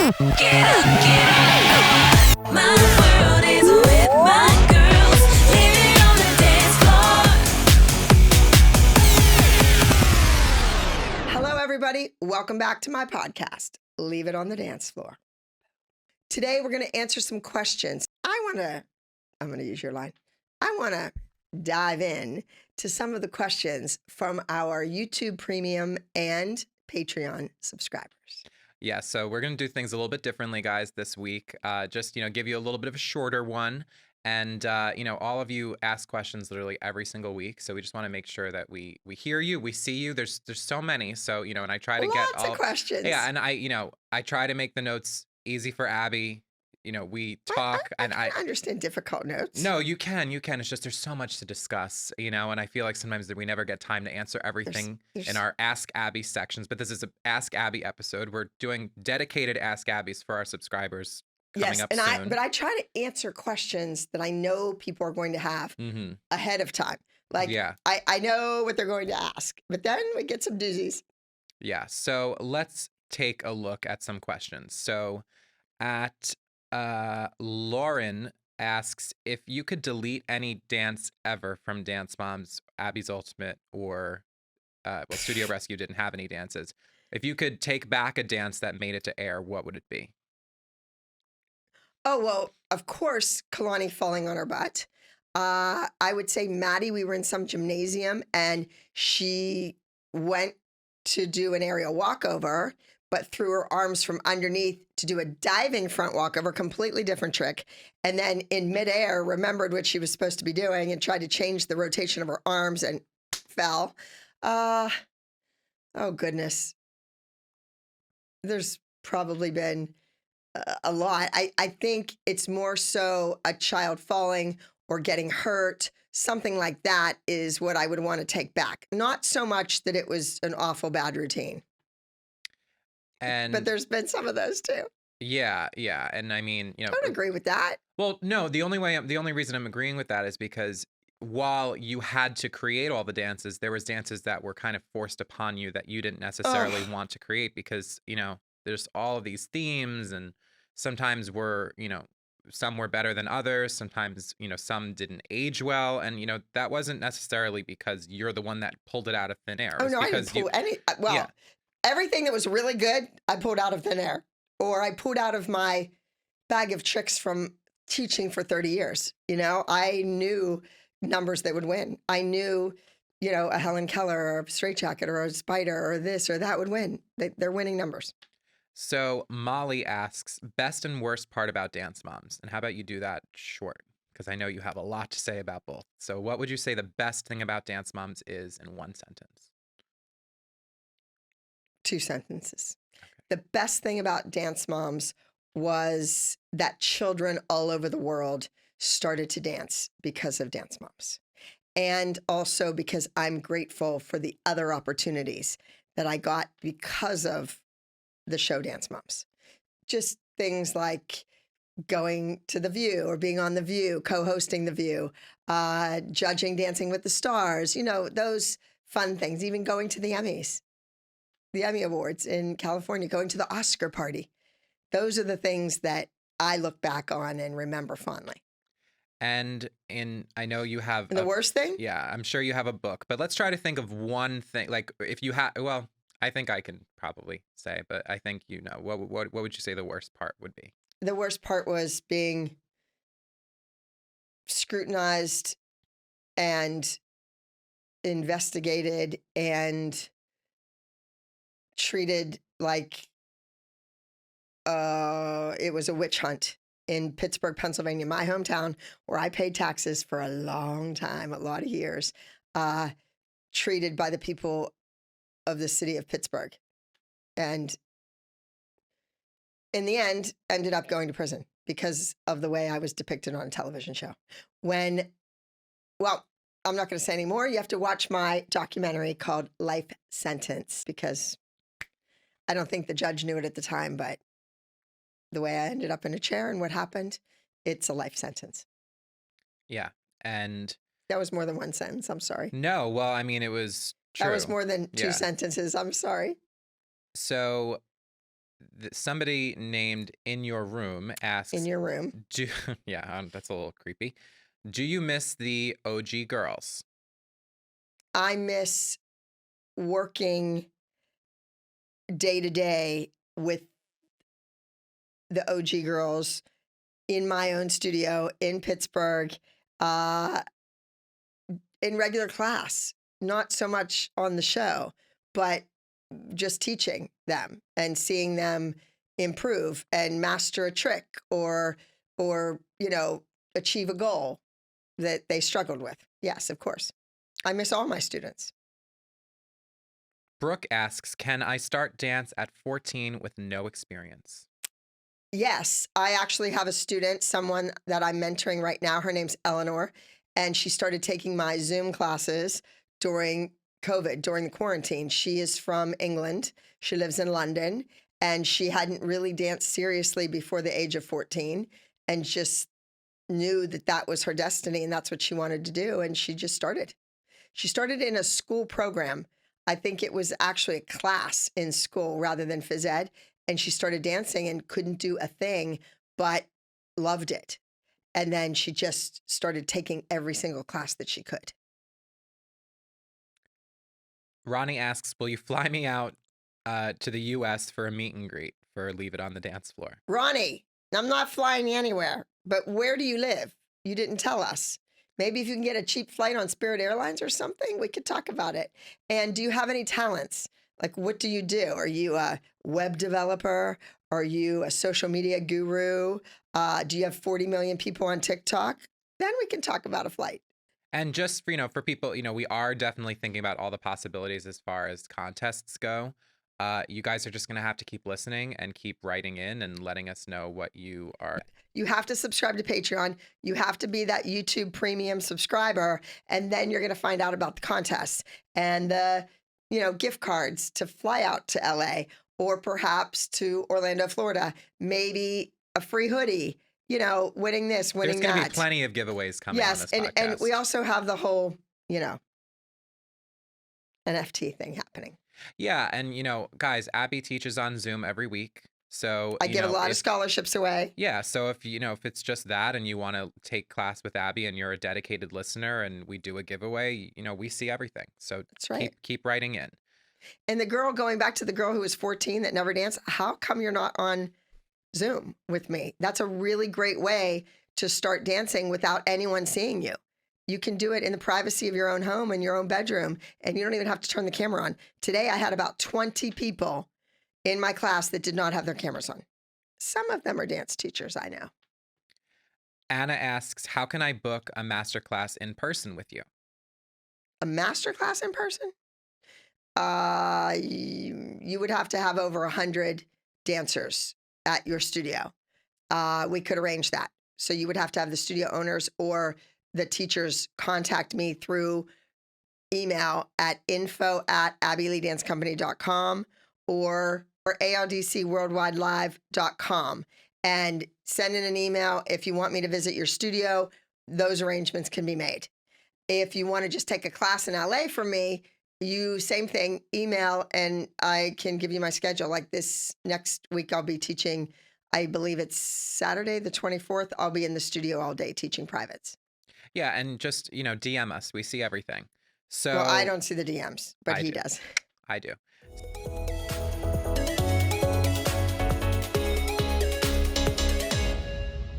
Get up, my world is with my girls, living on the dance floor. Hello, everybody. Welcome back to my podcast, Leave It on the Dance Floor. Today, we're going to answer some questions. I'm going to use your line. I want to dive in to some of the questions from our YouTube Premium and Patreon subscribers. Yeah, so we're going to do things a little bit differently, guys, this week. Just, give you a little bit of a shorter one. And, all of you ask questions literally every single week. So we just want to make sure that we hear you, we see you. There's so many. So, and I try to get Lots of questions. Yeah, and I try to make the notes easy for Abby. We talk I understand difficult notes. No, you can. It's just there's so much to discuss, and I feel like sometimes that we never get time to answer everything in our Ask Abby sections. But this is an Ask Abby episode. We're doing dedicated Ask Abby's for our subscribers coming up soon. But I try to answer questions that I know people are going to have ahead of time. Like, yeah. I know what they're going to ask, but then we get some doozies. Yeah. So let's take a look at some questions. So Lauren asks if you could delete any dance ever from Dance Moms, Abby's Ultimate, or Studio Rescue didn't have any dances. If you could take back a dance that made it to air, what would it be? Oh, well, of course, Kalani falling on her butt. I would say Maddie, we were in some gymnasium and she went to do an aerial walkover, but threw her arms from underneath to do a diving front walkover, completely different trick. And then in midair, remembered what she was supposed to be doing and tried to change the rotation of her arms and fell. Oh, goodness. There's probably been a lot. I think it's more so a child falling or getting hurt. Something like that is what I would want to take back. Not so much that it was an awful bad routine. But there's been some of those too. Yeah. And I mean, I don't agree with that. Well, no, the only reason I'm agreeing with that is because while you had to create all the dances, there was dances that were kind of forced upon you that you didn't necessarily want to create because, there's all of these themes and sometimes some were better than others. Sometimes, some didn't age well. And, that wasn't necessarily because you're the one that pulled it out of thin air. Oh, no, I didn't pull any. Well, yeah. Everything that was really good, I pulled out of thin air. Or I pulled out of my bag of tricks from teaching for 30 years. I knew numbers that would win. I knew, a Helen Keller or a straitjacket or a spider or this or that would win. They're winning numbers. So Molly asks, best and worst part about Dance Moms. And how about you do that short? Because I know you have a lot to say about both. So what would you say the best thing about Dance Moms is in one sentence? 2 sentences. Okay. The best thing about Dance Moms was that children all over the world started to dance because of Dance Moms. And also because I'm grateful for the other opportunities that I got because of the show Dance Moms. Just things like going to The View or being on The View, co-hosting The View, judging Dancing with the Stars, those fun things, even going to the Emmys. The Emmy Awards in California, going to the Oscar party. Those are the things that I look back on and remember fondly. And I know you have... The worst thing? Yeah, I'm sure you have a book, but let's try to think of one thing. Like if you have, well, I think I can probably say, but I think what would you say the worst part would be? The worst part was being scrutinized and investigated and treated like it was a witch hunt in Pittsburgh, Pennsylvania, my hometown, where I paid taxes for a long time, a lot of years, treated by the people of the city of Pittsburgh. And in the end, ended up going to prison because of the way I was depicted on a television show. I'm not going to say any more. You have to watch my documentary called Life Sentence because I don't think the judge knew it at the time, but the way I ended up in a chair and what happened, it's a life sentence. Yeah. And that was more than one sentence. I'm sorry. No, well, I mean, it was true. That was more than 2 sentences. I'm sorry. So somebody named In Your Room asks, In your room. yeah, that's a little creepy. Do you miss the OG girls? I miss working day to day with the OG girls in my own studio in Pittsburgh, uh, in regular class. Not so much on the show, but just teaching them and seeing them improve and master a trick or achieve a goal that they struggled with. Yes, of course. I miss all my students. Brooke asks, can I start dance at 14 with no experience? Yes, I actually have a student, someone that I'm mentoring right now. Her name's Eleanor, and she started taking my Zoom classes during COVID, during the quarantine. She is from England. She lives in London, and she hadn't really danced seriously before the age of 14 and just knew that that was her destiny and that's what she wanted to do. And she just started. She started in a school program. I think it was actually a class in school rather than phys ed. And she started dancing and couldn't do a thing, but loved it. And then she just started taking every single class that she could. Ronnie asks, will you fly me out to the U.S. for a meet and greet for Leave It on the Dance Floor? Ronnie, I'm not flying you anywhere, but where do you live? You didn't tell us. Maybe if you can get a cheap flight on Spirit Airlines or something, we could talk about it. And do you have any talents? Like, what do you do? Are you a web developer? Are you a social media guru? Do you have 40 million people on TikTok? Then we can talk about a flight. And just for people, we are definitely thinking about all the possibilities as far as contests go. You guys are just going to have to keep listening and keep writing in and letting us know what you are. You have to subscribe to Patreon. You have to be that YouTube premium subscriber, and then you're going to find out about the contests and the, gift cards to fly out to LA or perhaps to Orlando, Florida. Maybe a free hoodie. Winning this, winning that. There's going to be plenty of giveaways coming on this podcast. And we also have the whole, NFT thing happening. Yeah, and guys, Abby teaches on Zoom every week. So I give a lot of scholarships away. Yeah, so if it's just that and you want to take class with Abby and you're a dedicated listener and we do a giveaway, we see everything. So that's right. Keep writing in. And the girl, going back to the girl who was 14 that never danced, how come you're not on Zoom with me? That's a really great way to start dancing without anyone seeing you. You can do it in the privacy of your own home and your own bedroom, and you don't even have to turn the camera on. Today, I had about 20 people in my class that did not have their cameras on. Some of them are dance teachers, I know. Anna asks, how can I book a masterclass in person with you? A masterclass in person? You would have to have over 100 dancers at your studio. We could arrange that. So you would have to have the studio owners or the teachers contact me through email at info@abbyleedancecompany.com or aldcworldwidelive.com and send in an email if you want me to visit your studio. Those arrangements can be made. If you want to just take a class in LA from me, same thing, email, and I can give you my schedule. Like this next week, I'll be teaching, I believe it's Saturday, the 24th. I'll be in the studio all day teaching privates. Yeah, and just, DM us. We see everything. So well, I don't see the DMs, but he does. I do.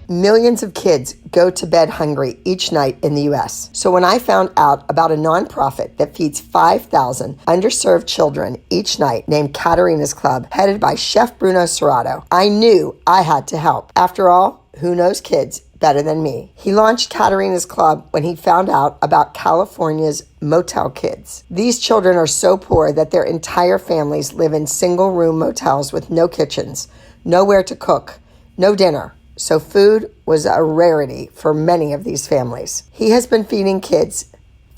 Millions of kids go to bed hungry each night in the U.S. So when I found out about a nonprofit that feeds 5,000 underserved children each night named Katerina's Club, headed by Chef Bruno Serrato, I knew I had to help. After all, who knows kids better than me? He launched Katerina's Club when he found out about California's motel kids. These children are so poor that their entire families live in single-room motels with no kitchens, nowhere to cook, no dinner. So food was a rarity for many of these families. He has been feeding kids,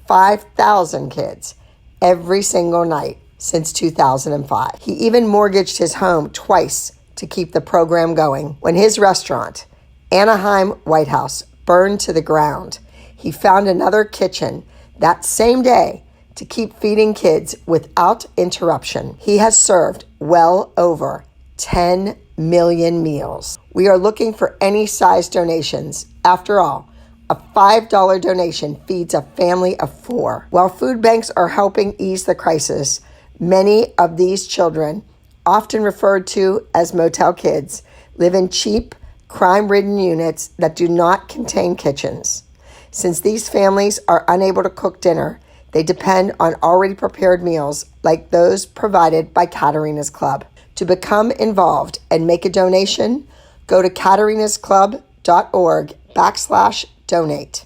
5,000 kids, every single night since 2005. He even mortgaged his home twice to keep the program going. When his restaurant, Anaheim White House, burned to the ground, he found another kitchen that same day to keep feeding kids without interruption. He has served well over 10 million meals. We are looking for any size donations. After all, a $5 donation feeds a family of 4. While food banks are helping ease the crisis, many of these children, often referred to as motel kids, live in cheap, crime-ridden units that do not contain kitchens. Since these families are unable to cook dinner, they depend on already prepared meals like those provided by Katerina's Club. To become involved and make a donation, go to katerinasclub.org/donate.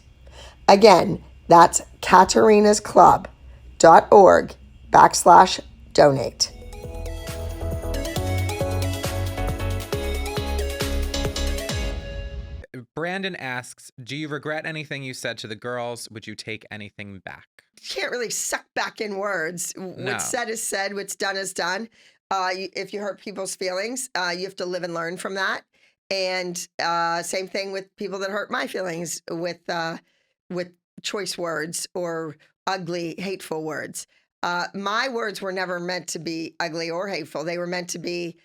Again, that's katerinasclub.org/donate. Brandon asks, do you regret anything you said to the girls? Would you take anything back? Can't really suck back in words. No. What's said is said, what's done is done. If you hurt people's feelings, you have to live and learn from that. And same thing with people that hurt my feelings with choice words or ugly, hateful words. My words were never meant to be ugly or hateful. They were meant to be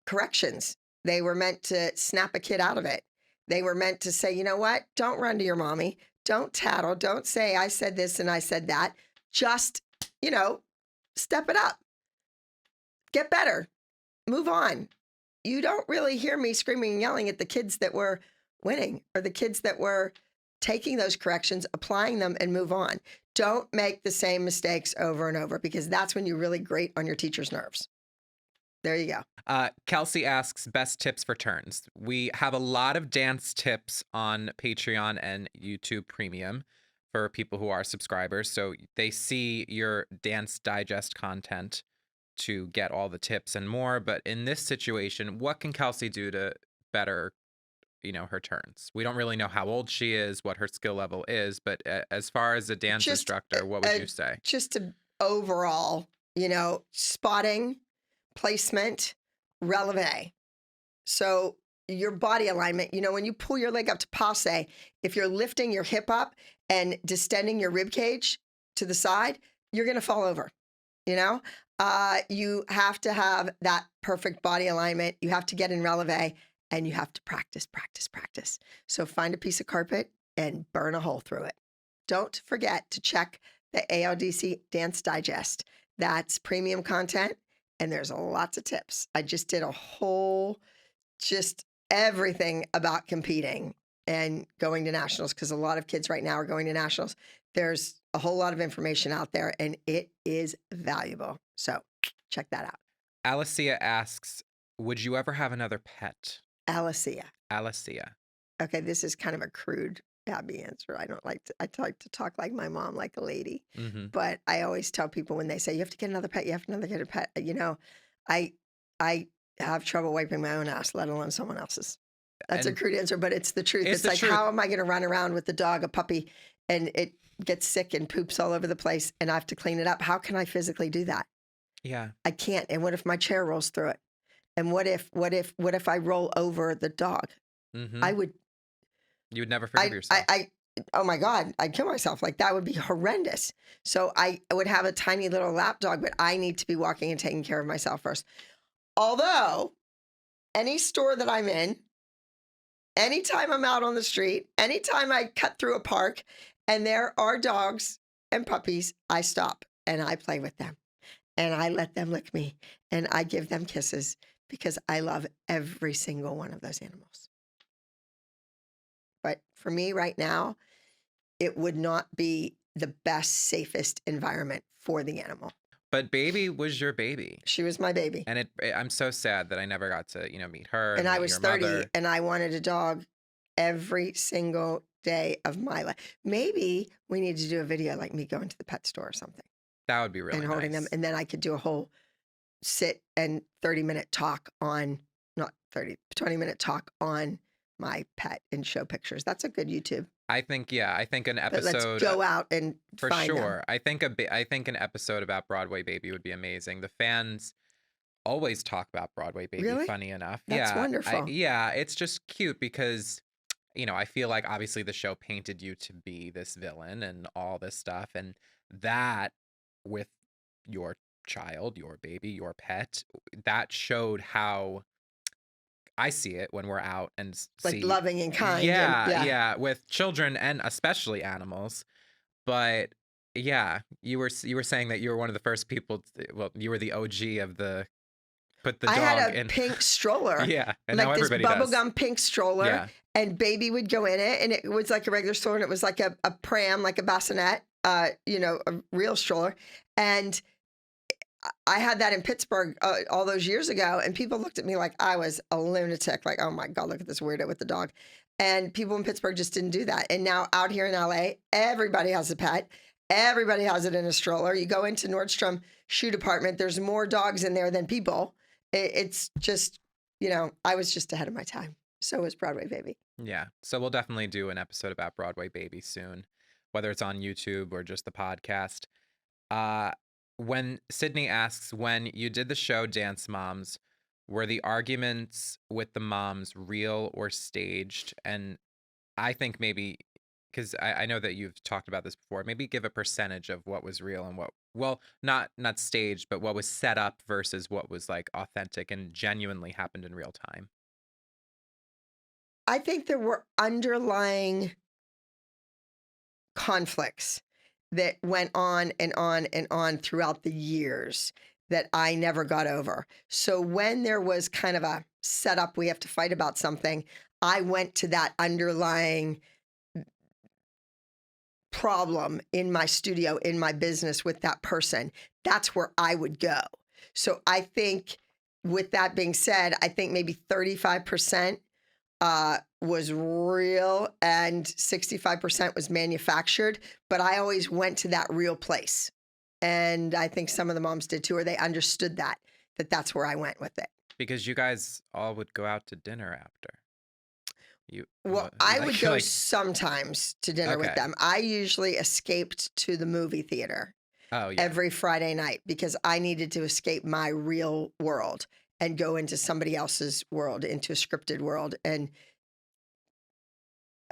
corrections. They were meant to snap a kid out of it. They were meant to say, you know what? Don't run to your mommy. Don't tattle. Don't say I said this and I said that. Just, step it up. Get better. Move on. You don't really hear me screaming and yelling at the kids that were winning or the kids that were taking those corrections, applying them, and move on. Don't make the same mistakes over and over because that's when you really grate on your teacher's nerves. There you go. Kelsey asks, best tips for turns. We have a lot of dance tips on Patreon and YouTube Premium for people who are subscribers. So they see your Dance Digest content to get all the tips and more. But in this situation, what can Kelsey do to better, her turns? We don't really know how old she is, what her skill level is. But as far as a dance instructor, what would you say? Just to overall, spotting, placement, releve. So your body alignment, when you pull your leg up to passe, if you're lifting your hip up and distending your rib cage to the side, you're going to fall over. You have to have that perfect body alignment. You have to get in releve and you have to practice, practice, practice. So find a piece of carpet and burn a hole through it. Don't forget to check the ALDC Dance Digest. That's premium content. And there's lots of tips. I just did a whole, just everything about competing and going to nationals because a lot of kids right now are going to nationals. There's a whole lot of information out there and it is valuable. So check that out. Alicia asks, would you ever have another pet? Alicia. Okay, this is kind of a crude Abby answer. I like to talk like my mom, like a lady. Mm-hmm. But I always tell people when they say you have to get another pet, get a pet. I have trouble wiping my own ass, let alone someone else's. That's a crude answer, but it's the truth. It's like, how am I going to run around with the dog, a puppy, and it gets sick and poops all over the place, and I have to clean it up? How can I physically do that? Yeah, I can't. And what if my chair rolls through it? And what if I roll over the dog? Mm-hmm. You would never forgive yourself. Oh my God, I'd kill myself. Like that would be horrendous. So I would have a tiny little lap dog, but I need to be walking and taking care of myself first. Although any store that I'm in, anytime I'm out on the street, anytime I cut through a park and there are dogs and puppies, I stop and I play with them and I let them lick me and I give them kisses because I love every single one of those animals. But for me right now, it would not be the best, safest environment for the animal. But baby was your baby. She was my baby. And I'm so sad that I never got to, meet her. And I was 30 mother. and I wanted a dog every single day of my life. Maybe we need to do a video like me going to the pet store or something. That would be really nice. And holding them. And then I could do a whole sit and 30-minute talk on, 20-minute talk on my pet and show pictures. That's a good YouTube. I think an episode. But let's go out and for find sure. them. I think an episode about Broadway Baby would be amazing. The fans always talk about Broadway Baby. Really? Funny enough, That's wonderful. It's just cute because I feel like obviously the show painted you to be this villain and all this stuff, and that with your child, your baby, your pet. That showed how I see it when we're out and Like see, loving and kind. And yeah, yeah. yeah, with children and especially animals. But yeah, you were saying that you were one of the first people. Well, you were the OG of the put the I had dog a in. pink stroller, Yeah, and now like this everybody does. bubblegum pink stroller, Yeah, and baby would go in it, and it was like a regular stroller, and it was like a pram, like a bassinet, a real stroller. And I had that in Pittsburgh all those years ago, and people looked at me like I was a lunatic, like, oh my God, look at this weirdo with the dog. And people in Pittsburgh just didn't do that. And now out here in LA, everybody has a pet. Everybody has it in a stroller. You go into Nordstrom shoe department, there's more dogs in there than people. It's just, I was just ahead of my time. So was Broadway Baby. yeah. So we'll definitely do an episode about Broadway Baby soon, whether it's on YouTube or just the podcast. Uh, when Sydney asks, when you did the show Dance Moms, were the arguments with the moms real or staged? And I think maybe, because I know that you've talked about this before, maybe give a percentage of what was real and what, well, not staged, but what was set up versus what was like authentic and genuinely happened in real time. I think there were underlying conflicts that went on and on and on throughout the years that I never got over. So when there was kind of a setup, we have to fight about something, I went to that underlying problem in my studio, in my business with that person. That's where I would go. So I think, with that being said, I think maybe 35% was real and 65% was manufactured. But I always went to that real place. And I think some of the moms did too, or they understood that that's where I went with it. Because you guys all would go out to dinner after. Well, I would go like, sometimes to dinner with Okay. them. I usually escaped to the movie theater oh yeah, every Friday night because I needed to escape my real world and go into somebody else's world, into a scripted world, and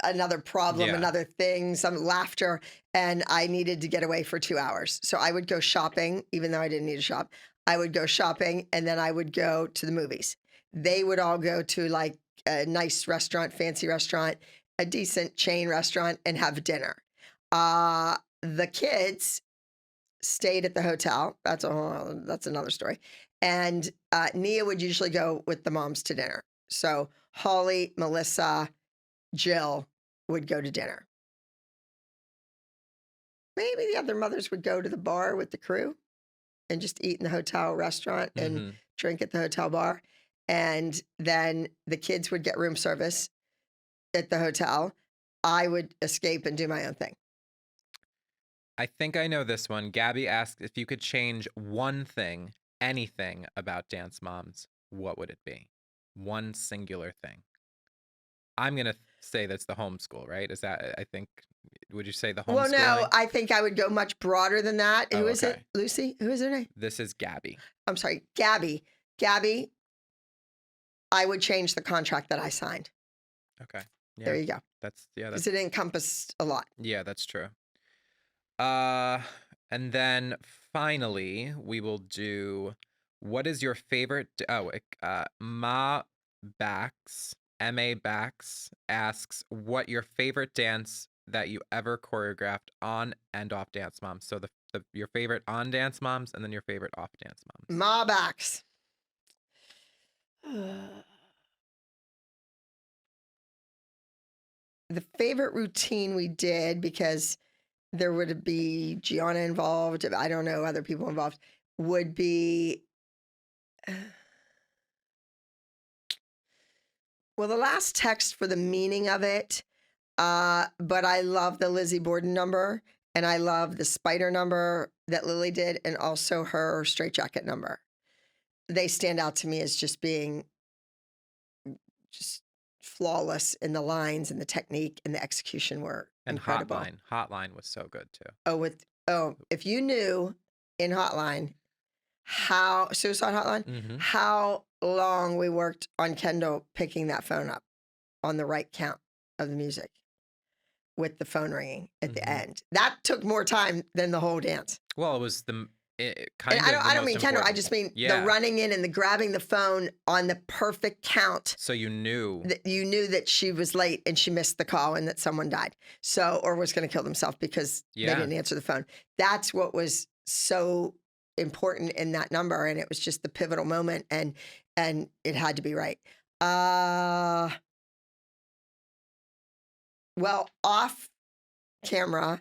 another problem, Yeah. another thing, some laughter. And I needed to get away for 2 hours. So I would go shopping, even though I didn't need to shop. I would go shopping and then I would go to the movies. They would all go to like a nice restaurant, fancy restaurant, a decent chain restaurant, and have dinner. The kids stayed at the hotel. That's another story. And Nia would usually go with the moms to dinner. So Holly, Melissa, Jill would go to dinner. Maybe the other mothers would go to the bar with the crew and just eat in the hotel restaurant and Mhm. drink at the hotel bar. And then the kids would get room service at the hotel. I would escape and do my own thing. I think I know this one. Gabby asked if you could change one thing, anything about Dance Moms, what would it be? One singular thing. I'm gonna say that's the homeschool, right? Is that, I think, would you say the Well, no, homeschooling? I think I would go much broader than that. Oh, Who is okay. it? Lucy? Who is her name? This is Gabby. I'm sorry, Gabby. Gabby, I would change the contract that I signed. Okay. Yeah. There you go. That's Because it encompassed a lot. yeah, that's true. And then finally we will do, what is your favorite Ma Bax, M.A. Bax asks what your favorite dance that you ever choreographed on and off Dance Moms. So the your favorite on Dance Moms and then your favorite off Dance Moms. Ma backs. The favorite routine we did, because there would be Gianna involved, I don't know, other people involved, would be, well, the last text for the meaning of it, but I love the Lizzie Borden number, and I love the spider number that Lily did, and also her straitjacket number. They stand out to me as just being just flawless in the lines and the technique and the execution were And incredible. Hotline was so good too. If you knew in Hotline how Suicide Hotline, Mm-hmm. how long we worked on Kendall picking that phone up on the right count of the music with the phone ringing at the Mhm. end. That took more time than the whole dance. Well, it was kind And of I the don't most mean tender. I important. just mean Yeah. the running in and the grabbing the phone on the perfect count. So you knew. That you knew that she was late and she missed the call and that someone died. So, or was going to kill themselves because they Yeah. didn't answer the phone. That's what was so important in that number. And it was just the pivotal moment and it had to be right. Well, off camera,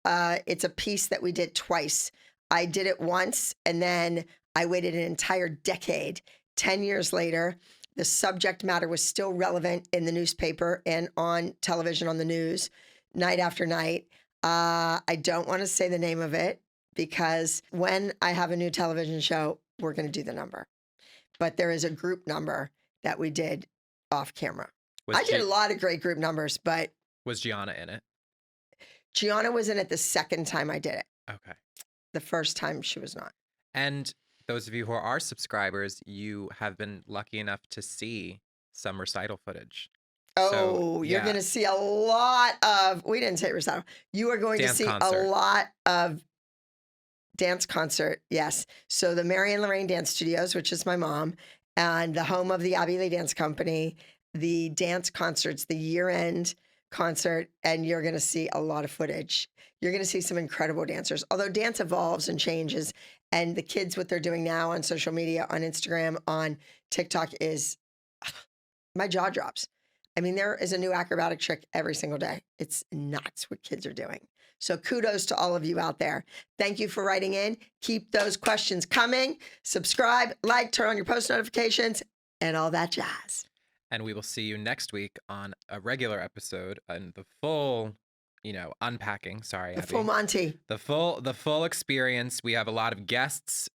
it's a piece that we did twice. I did it once and then I waited an entire decade. 10 years later, the subject matter was still relevant in the newspaper and on television on the news night after night. I don't want to say the name of it because when I have a new television show, we're going to do the number. But there is a group number that we did off camera. Was I did Gi- a lot of great group numbers, but Was Gianna in it? Gianna was in it the second time I did it. Okay. The first time she was not. And those of you who are subscribers, you have been lucky enough to see some recital footage. Oh, you're yeah. going to see a lot of, we didn't say recital. You are going Dance to see concert. a lot of dance concert. Yes. So the Mary and Lorraine Dance Studios, which is my mom, and the home of the Abbey Lee Dance Company, the dance concerts, the year-end concert, and you're going to see a lot of footage. You're going to see some incredible dancers. Although dance evolves and changes, and the kids, what they're doing now on social media, on Instagram, on TikTok is, my jaw drops. I mean, there is a new acrobatic trick every single day. It's nuts what kids are doing. So kudos to all of you out there. Thank you for writing in. Keep those questions coming. Subscribe, like, turn on your post notifications, and all that jazz. And we will see you next week on a regular episode and the full, unpacking. Sorry, The Abby. full Monty. The full experience. We have a lot of guests,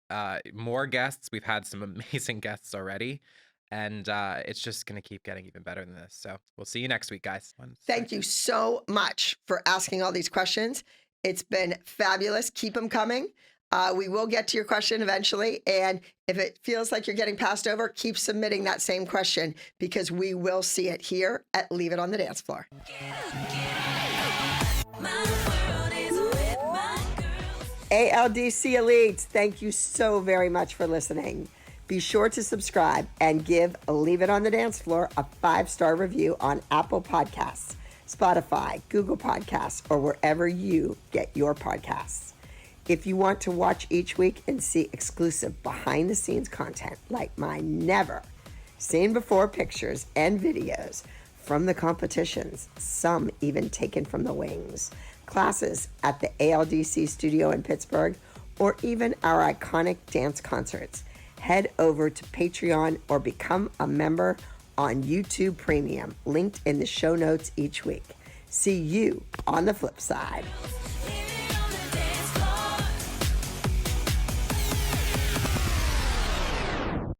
more guests. We've had some amazing guests already. And it's just going to keep getting even better than this. So we'll see you next week, guys. Thank you so much for asking all these questions. It's been fabulous. Keep them coming. We will get to your question eventually. And if it feels like you're getting passed over, keep submitting that same question because we will see it here at Leave It on the Dance Floor. My world is with my girls. ALDC Elites, thank you so very much for listening. Be sure to subscribe and give Leave It on the Dance Floor a 5-star review on Apple Podcasts, Spotify, Google Podcasts, or wherever you get your podcasts. If you want to watch each week and see exclusive behind-the-scenes content like my never seen before pictures and videos from the competitions, some even taken from the wings, classes at the ALDC studio in Pittsburgh, or even our iconic dance concerts, head over to Patreon or become a member on YouTube Premium, linked in the show notes each week. See you on the flip side.